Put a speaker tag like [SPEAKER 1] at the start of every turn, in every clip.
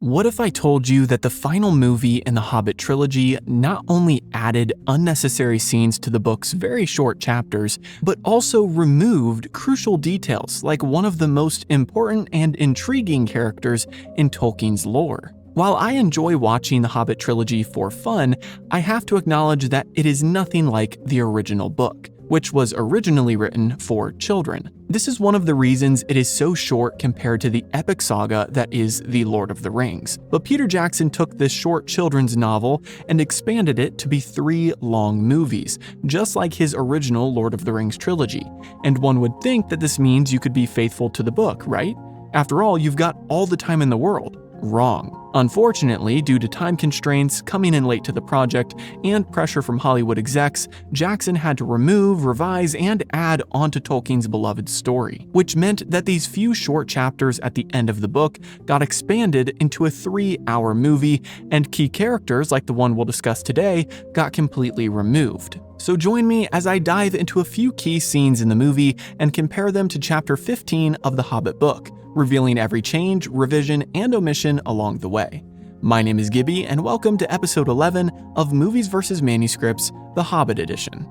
[SPEAKER 1] What if I told you that the final movie in the Hobbit trilogy not only added unnecessary scenes to the book's very short chapters, but also removed crucial details like one of the most important and intriguing characters in Tolkien's lore? While I enjoy watching the Hobbit trilogy for fun, I have to acknowledge that it is nothing like the original book, which was originally written for children. This is one of the reasons it is so short compared to the epic saga that is The Lord of the Rings. But Peter Jackson took this short children's novel and expanded it to be 3 long movies, just like his original Lord of the Rings trilogy. And one would think that this means you could be faithful to the book, right? After all, you've got all the time in the world. Wrong. Unfortunately, due to time constraints, coming in late to the project, and pressure from Hollywood execs, Jackson had to remove, revise, and add onto Tolkien's beloved story, which meant that these few short chapters at the end of the book got expanded into a 3-hour movie, and key characters like the one we'll discuss today got completely removed. So join me as I dive into a few key scenes in the movie and compare them to Chapter 15 of the Hobbit book, revealing every change, revision, and omission along the way. My name is Gibby, and welcome to Episode 11 of Movies vs. Manuscripts, the Hobbit Edition.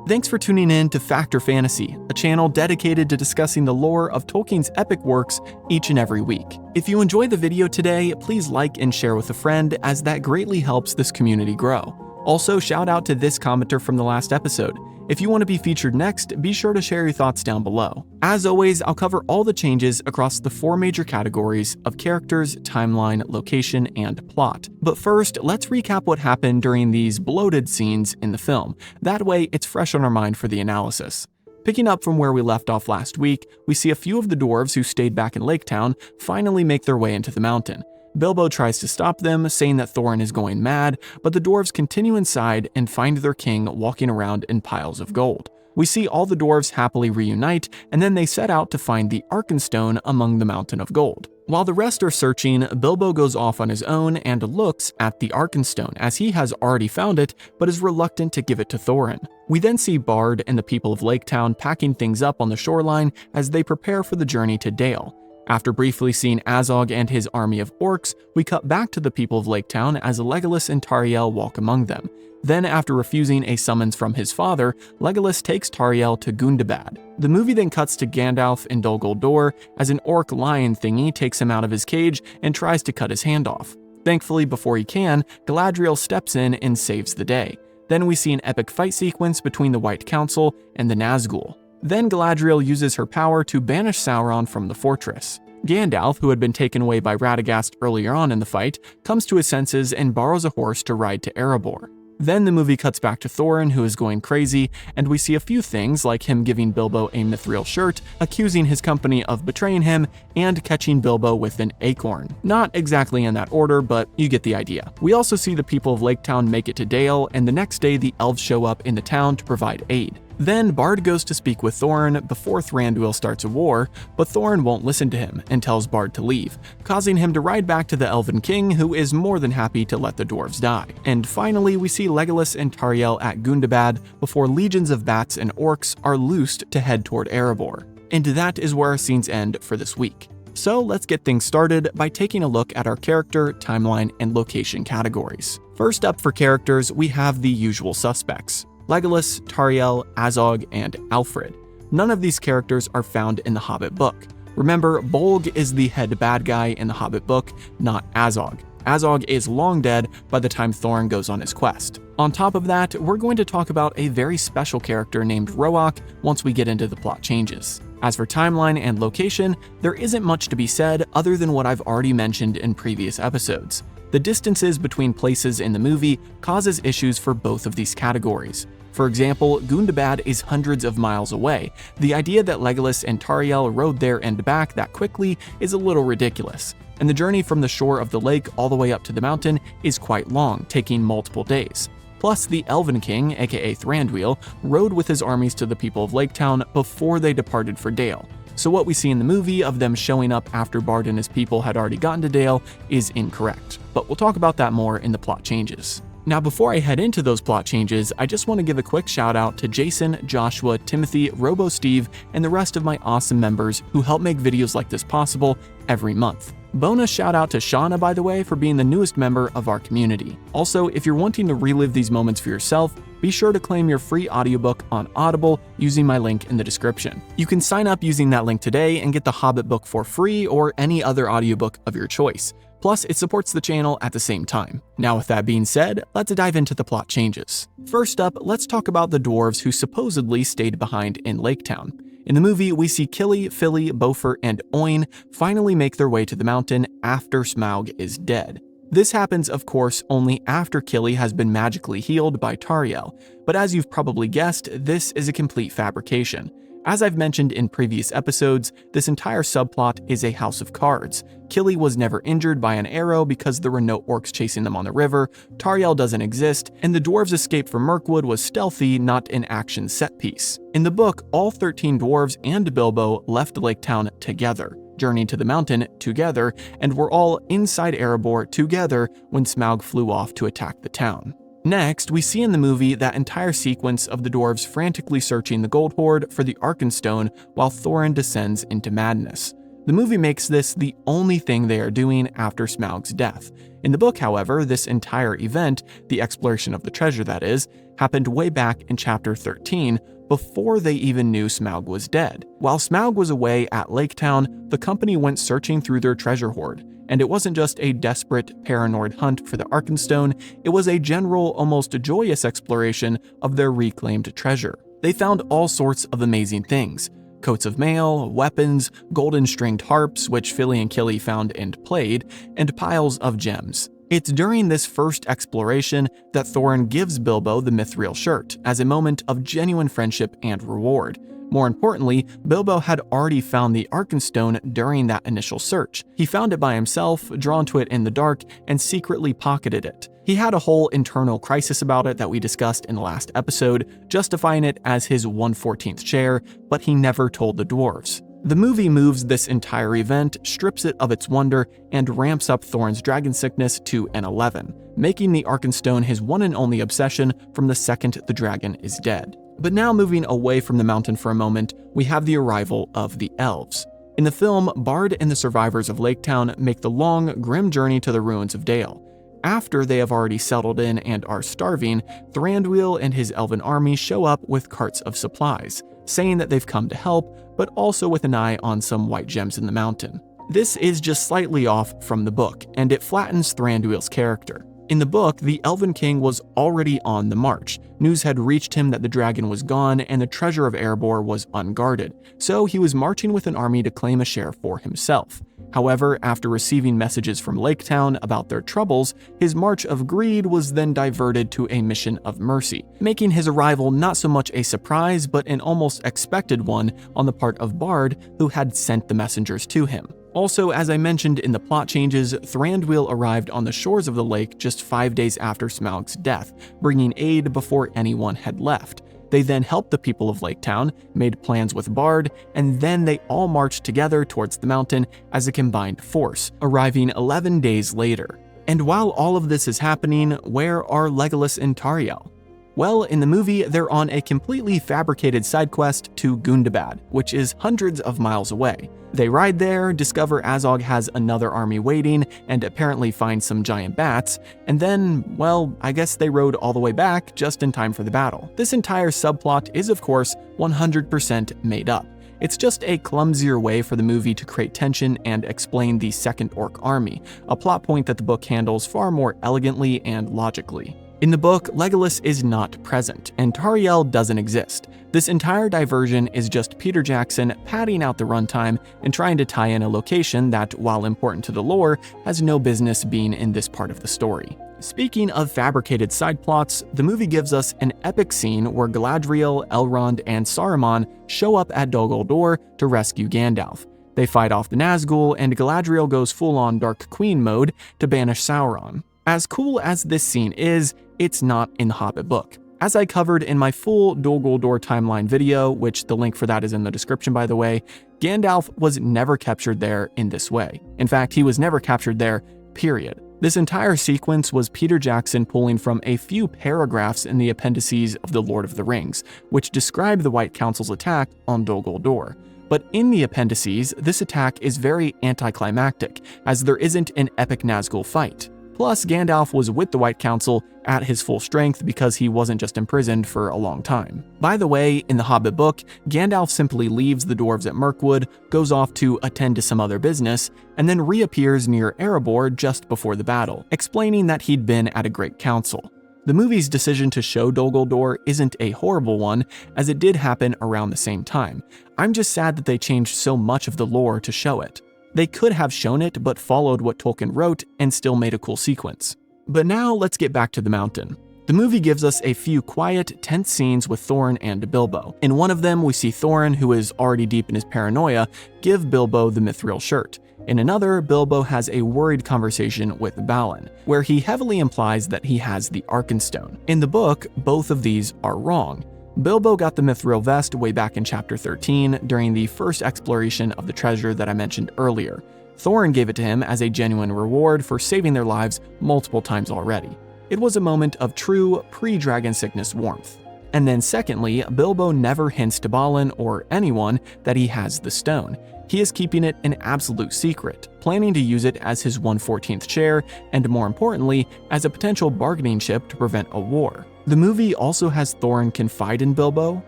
[SPEAKER 1] Thanks for tuning in to Fact or Fantasy, a channel dedicated to discussing the lore of Tolkien's epic works each and every week. If you enjoy the video today, please like and share with a friend, as that greatly helps this community grow. Also, shout out to this commenter from the last episode. If you want to be featured next, be sure to share your thoughts down below. As always, I'll cover all the changes across the 4 major categories of characters, timeline, location, and plot. But first, let's recap what happened during these bloated scenes in the film. That way, it's fresh on our mind for the analysis. Picking up from where we left off last week, we see a few of the dwarves who stayed back in Lake Town finally make their way into the mountain. Bilbo tries to stop them, saying that Thorin is going mad, but the dwarves continue inside and find their king walking around in piles of gold. We see all the dwarves happily reunite, and then they set out to find the Arkenstone among the mountain of gold. While the rest are searching, Bilbo goes off on his own and looks at the Arkenstone, as he has already found it, but is reluctant to give it to Thorin. We then see Bard and the people of Lake Town packing things up on the shoreline as they prepare for the journey to Dale. After briefly seeing Azog and his army of orcs, we cut back to the people of Lake Town as Legolas and Tauriel walk among them. Then, after refusing a summons from his father, Legolas takes Tauriel to Gundabad. The movie then cuts to Gandalf in Dol Guldur as an orc lion thingy takes him out of his cage and tries to cut his hand off. Thankfully, before he can, Galadriel steps in and saves the day. Then we see an epic fight sequence between the White Council and the Nazgul. Then Galadriel uses her power to banish Sauron from the fortress. Gandalf, who had been taken away by Radagast earlier on in the fight, comes to his senses and borrows a horse to ride to Erebor. Then the movie cuts back to Thorin, who is going crazy, and we see a few things like him giving Bilbo a mithril shirt, accusing his company of betraying him, and catching Bilbo with an acorn. Not exactly in that order, but you get the idea. We also see the people of Lake Town make it to Dale, and the next day the elves show up in the town to provide aid. Then Bard goes to speak with Thorin before Thranduil starts a war, but Thorin won't listen to him and tells Bard to leave, causing him to ride back to the Elven King, who is more than happy to let the dwarves die. And finally, we see Legolas and Tauriel at Gundabad before legions of bats and orcs are loosed to head toward Erebor. And that is where our scenes end for this week. So let's get things started by taking a look at our character, timeline, and location categories. First up for characters, we have the usual suspects: Legolas, Tauriel, Azog, and Alfred. None of these characters are found in the Hobbit book. Remember, Bolg is the head bad guy in the Hobbit book, not Azog. Azog is long dead by the time Thorin goes on his quest. On top of that, we're going to talk about a very special character named Roac once we get into the plot changes. As for timeline and location, there isn't much to be said other than what I've already mentioned in previous episodes. The distances between places in the movie causes issues for both of these categories. For example, Gundabad is hundreds of miles away. The idea that Legolas and Tauriel rode there and back that quickly is a little ridiculous. And the journey from the shore of the lake all the way up to the mountain is quite long, taking multiple days. Plus, the Elven King, aka Thranduil, rode with his armies to the people of Lake Town before they departed for Dale. So what we see in the movie of them showing up after Bard and his people had already gotten to Dale is incorrect. But we'll talk about that more in the plot changes. Now, before I head into those plot changes, I just want to give a quick shout out to Jason, Joshua, Timothy, Robo Steve, and the rest of my awesome members who help make videos like this possible every month. Bonus shout out to Shauna, by the way, for being the newest member of our community. Also, if you're wanting to relive these moments for yourself, be sure to claim your free audiobook on Audible using my link in the description. You can sign up using that link today and get the Hobbit book for free or any other audiobook of your choice. Plus, it supports the channel at the same time. Now, with that being said, let's dive into the plot changes. First up, let's talk about the dwarves who supposedly stayed behind in Lake Town. In the movie, we see Kili, Fili, Beaufort, and Oin finally make their way to the mountain after Smaug is dead. This happens, of course, only after Kili has been magically healed by Tauriel, but as you've probably guessed, this is a complete fabrication. As I've mentioned in previous episodes, this entire subplot is a house of cards. Kili was never injured by an arrow because there were no orcs chasing them on the river, Tauriel doesn't exist, and the dwarves' escape from Mirkwood was stealthy, not an action set piece. In the book, all 13 dwarves and Bilbo left Lake Town together, journeyed to the mountain together, and were all inside Erebor together when Smaug flew off to attack the town. Next, we see in the movie that entire sequence of the dwarves frantically searching the Gold Hoard for the Arkenstone while Thorin descends into madness. The movie makes this the only thing they are doing after Smaug's death. In the book, however, this entire event, the exploration of the treasure that is, happened way back in chapter 13, before they even knew Smaug was dead. While Smaug was away at Lake Town, the company went searching through their treasure hoard. And it wasn't just a desperate, paranoid hunt for the Arkenstone, it was a general, almost joyous exploration of their reclaimed treasure. They found all sorts of amazing things. Coats of mail, weapons, golden stringed harps, which Fili and Kili found and played, and piles of gems. It's during this first exploration that Thorin gives Bilbo the mithril shirt, as a moment of genuine friendship and reward. More importantly, Bilbo had already found the Arkenstone during that initial search. He found it by himself, drawn to it in the dark, and secretly pocketed it. He had a whole internal crisis about it that we discussed in the last episode, justifying it as his 1/14th share, but he never told the dwarves. The movie moves this entire event, strips it of its wonder, and ramps up Thorin's dragon sickness to an 11, making the Arkenstone his one and only obsession from the second the dragon is dead. But now, moving away from the mountain for a moment, we have the arrival of the elves. In the film, Bard and the survivors of Lake Town make the long, grim journey to the ruins of Dale. After they have already settled in and are starving, Thranduil and his elven army show up with carts of supplies, saying that they've come to help, but also with an eye on some white gems in the mountain. This is just slightly off from the book, and it flattens Thranduil's character. In the book, the Elven King was already on the march. News had reached him that the dragon was gone and the treasure of Erebor was unguarded, so he was marching with an army to claim a share for himself. However, after receiving messages from Lake Town about their troubles, his march of greed was then diverted to a mission of mercy, making his arrival not so much a surprise but an almost expected one on the part of Bard, who had sent the messengers to him. Also, as I mentioned in the plot changes, Thranduil arrived on the shores of the lake just 5 days after Smaug's death, bringing aid before anyone had left. They then helped the people of Lake Town, made plans with Bard, and then they all marched together towards the mountain as a combined force, arriving 11 days later. And while all of this is happening, where are Legolas and Tauriel? Well, in the movie, they're on a completely fabricated side quest to Gundabad, which is hundreds of miles away. They ride there, discover Azog has another army waiting, and apparently find some giant bats, and then, well, I guess they rode all the way back just in time for the battle. This entire subplot is, of course, 100% made up. It's just a clumsier way for the movie to create tension and explain the Second Orc Army, a plot point that the book handles far more elegantly and logically. In the book, Legolas is not present, and Tauriel doesn't exist. This entire diversion is just Peter Jackson padding out the runtime and trying to tie in a location that, while important to the lore, has no business being in this part of the story. Speaking of fabricated side plots, the movie gives us an epic scene where Galadriel, Elrond, and Saruman show up at Dol Guldur to rescue Gandalf. They fight off the Nazgul, and Galadriel goes full-on Dark Queen mode to banish Sauron. As cool as this scene is, it's not in the Hobbit book. As I covered in my full Dol Guldur timeline video, which the link for that is in the description by the way, Gandalf was never captured there in this way. In fact, he was never captured there, period. This entire sequence was Peter Jackson pulling from a few paragraphs in the appendices of The Lord of the Rings, which describe the White Council's attack on Dol Guldur. But in the appendices, this attack is very anticlimactic, as there isn't an epic Nazgul fight. Plus, Gandalf was with the White Council at his full strength because he wasn't just imprisoned for a long time. By the way, in the Hobbit book, Gandalf simply leaves the dwarves at Mirkwood, goes off to attend to some other business, and then reappears near Erebor just before the battle, explaining that he'd been at a great council. The movie's decision to show Dol Guldur isn't a horrible one, as it did happen around the same time. I'm just sad that they changed so much of the lore to show it. They could have shown it, but followed what Tolkien wrote and still made a cool sequence. But now let's get back to the mountain. The movie gives us a few quiet, tense scenes with Thorin and Bilbo. In one of them, we see Thorin, who is already deep in his paranoia, give Bilbo the mithril shirt. In another, Bilbo has a worried conversation with Balin, where he heavily implies that he has the Arkenstone. In the book, both of these are wrong. Bilbo got the mithril vest way back in chapter 13 during the first exploration of the treasure that I mentioned earlier. Thorin gave it to him as a genuine reward for saving their lives multiple times already. It was a moment of true pre-dragon sickness warmth. And then secondly, Bilbo never hints to Balin or anyone that he has the stone. He is keeping it an absolute secret, planning to use it as his 1/14th share, and more importantly, as a potential bargaining chip to prevent a war. The movie also has Thorin confide in Bilbo,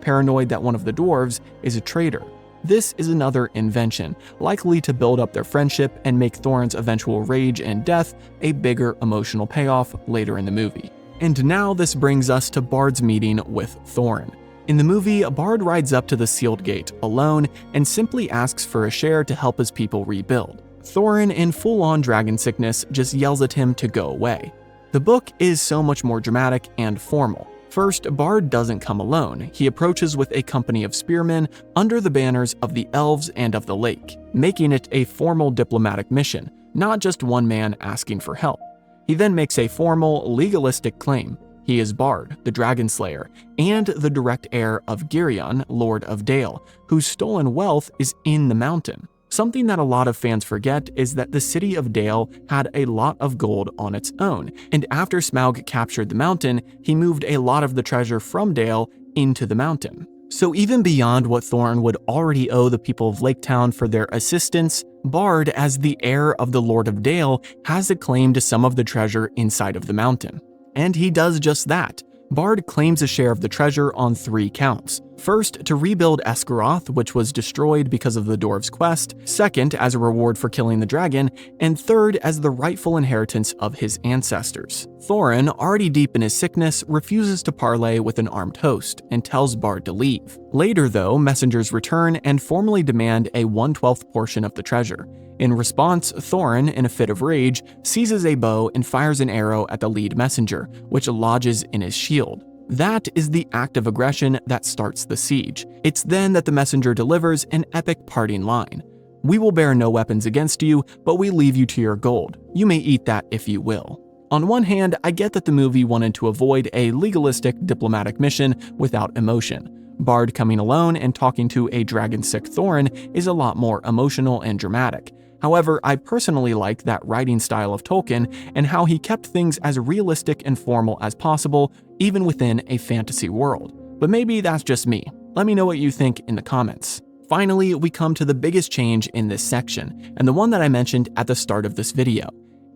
[SPEAKER 1] paranoid that one of the dwarves is a traitor. This is another invention, likely to build up their friendship and make Thorin's eventual rage and death a bigger emotional payoff later in the movie. And now this brings us to Bard's meeting with Thorin. In the movie, Bard rides up to the sealed gate alone and simply asks for a share to help his people rebuild. Thorin, in full-on dragon sickness, just yells at him to go away. The book is so much more dramatic and formal. First, Bard doesn't come alone. He approaches with a company of spearmen under the banners of the elves and of the lake, making it a formal diplomatic mission, not just one man asking for help. He then makes a formal, legalistic claim. He is Bard, the Dragon Slayer, and the direct heir of Girion, Lord of Dale, whose stolen wealth is in the mountain. Something that a lot of fans forget is that the city of Dale had a lot of gold on its own, and after Smaug captured the mountain, he moved a lot of the treasure from Dale into the mountain. So even beyond what Thorin would already owe the people of Lake Town for their assistance, Bard, as the heir of the Lord of Dale, has a claim to some of the treasure inside of the mountain. And he does just that. Bard claims a share of the treasure on 3 counts. First, to rebuild Esgaroth, which was destroyed because of the dwarves' quest. Second, as a reward for killing the dragon. And third, as the rightful inheritance of his ancestors. Thorin, already deep in his sickness, refuses to parley with an armed host and tells Bard to leave. Later, though, messengers return and formally demand a 1/12th portion of the treasure. In response, Thorin, in a fit of rage, seizes a bow and fires an arrow at the lead messenger, which lodges in his shield. That is the act of aggression that starts the siege. It's then that the messenger delivers an epic parting line. "We will bear no weapons against you, but we leave you to your gold. You may eat that if you will." On one hand, I get that the movie wanted to avoid a legalistic diplomatic mission without emotion. Bard coming alone and talking to a dragon-sick Thorin is a lot more emotional and dramatic. However, I personally like that writing style of Tolkien and how he kept things as realistic and formal as possible, even within a fantasy world. But maybe that's just me. Let me know what you think in the comments. Finally, we come to the biggest change in this section, and the one that I mentioned at the start of this video.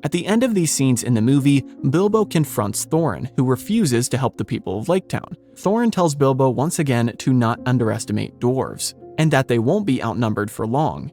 [SPEAKER 1] At the end of these scenes in the movie, Bilbo confronts Thorin, who refuses to help the people of Lake Town. Thorin tells Bilbo once again to not underestimate dwarves, and that they won't be outnumbered for long.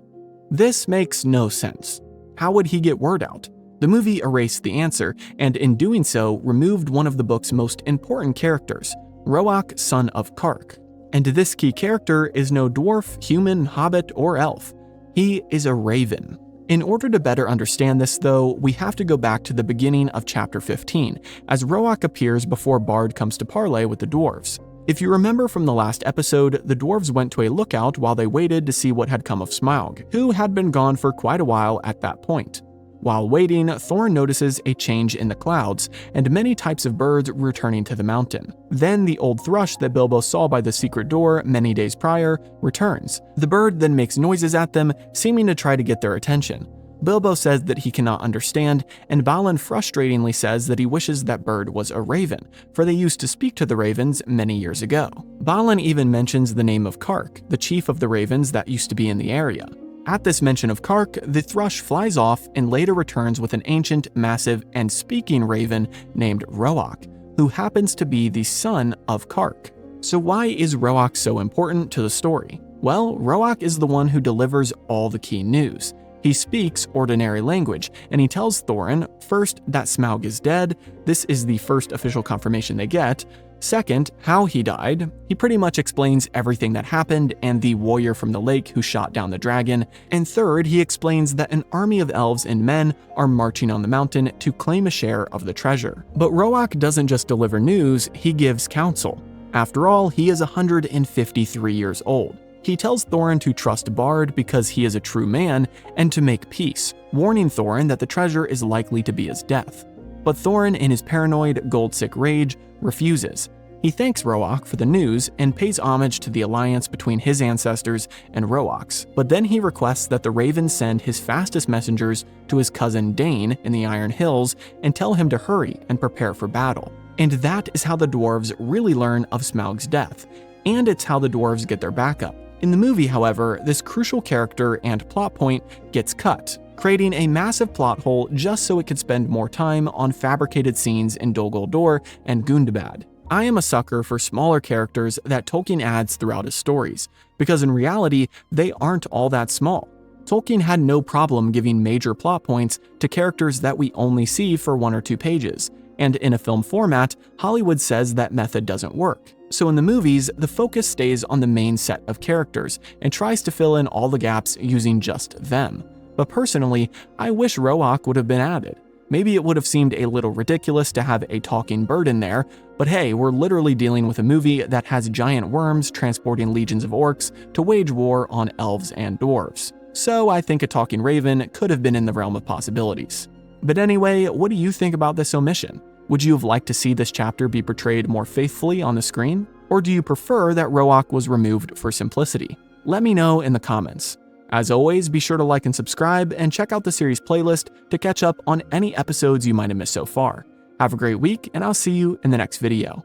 [SPEAKER 1] This makes no sense. How would he get word out? The movie erased the answer, and in doing so, removed one of the book's most important characters, Roac, son of Card. And this key character is no dwarf, human, hobbit, or elf. He is a raven. In order to better understand this, though, we have to go back to the beginning of chapter 15, as Roac appears before Bard comes to parley with the dwarves. If you remember from the last episode, the dwarves went to a lookout while they waited to see what had come of Smaug, who had been gone for quite a while at that point. While waiting, Thorin notices a change in the clouds, and many types of birds returning to the mountain. Then the old thrush that Bilbo saw by the secret door many days prior returns. The bird then makes noises at them, seeming to try to get their attention. Bilbo says that he cannot understand, and Balin frustratingly says that he wishes that bird was a raven, for they used to speak to the ravens many years ago. Balin even mentions the name of Kark, the chief of the ravens that used to be in the area. At this mention of Kark, the thrush flies off and later returns with an ancient, massive, and speaking raven named Roac, who happens to be the son of Kark. So why is Roac so important to the story? Well, Roac is the one who delivers all the key news. He speaks ordinary language, and he tells Thorin, first, that Smaug is dead. This is the first official confirmation they get. Second, how he died. He pretty much explains everything that happened and the warrior from the lake who shot down the dragon. And third, he explains that an army of elves and men are marching on the mountain to claim a share of the treasure. But Roac doesn't just deliver news, he gives counsel. After all, he is 153 years old. He tells Thorin to trust Bard because he is a true man and to make peace, warning Thorin that the treasure is likely to be his death. But Thorin, in his paranoid, gold-sick rage, refuses. He thanks Roac for the news and pays homage to the alliance between his ancestors and Roac's, but then he requests that the ravens send his fastest messengers to his cousin Dane in the Iron Hills and tell him to hurry and prepare for battle. And that is how the dwarves really learn of Smaug's death, and it's how the dwarves get their backup. In the movie, however, this crucial character and plot point gets cut, creating a massive plot hole just so it could spend more time on fabricated scenes in Dol Guldur and Gundabad. I am a sucker for smaller characters that Tolkien adds throughout his stories, because in reality, they aren't all that small. Tolkien had no problem giving major plot points to characters that we only see for 1 or 2 pages, and in a film format, Hollywood says that method doesn't work. So in the movies, the focus stays on the main set of characters and tries to fill in all the gaps using just them. But personally, I wish Roac would have been added. Maybe it would have seemed a little ridiculous to have a talking bird in there, but hey, we're literally dealing with a movie that has giant worms transporting legions of orcs to wage war on elves and dwarves. So I think a talking raven could have been in the realm of possibilities. But anyway, what do you think about this omission? Would you have liked to see this chapter be portrayed more faithfully on the screen? Or do you prefer that Roac was removed for simplicity? Let me know in the comments. As always, be sure to like and subscribe, and check out the series playlist to catch up on any episodes you might have missed so far. Have a great week, and I'll see you in the next video.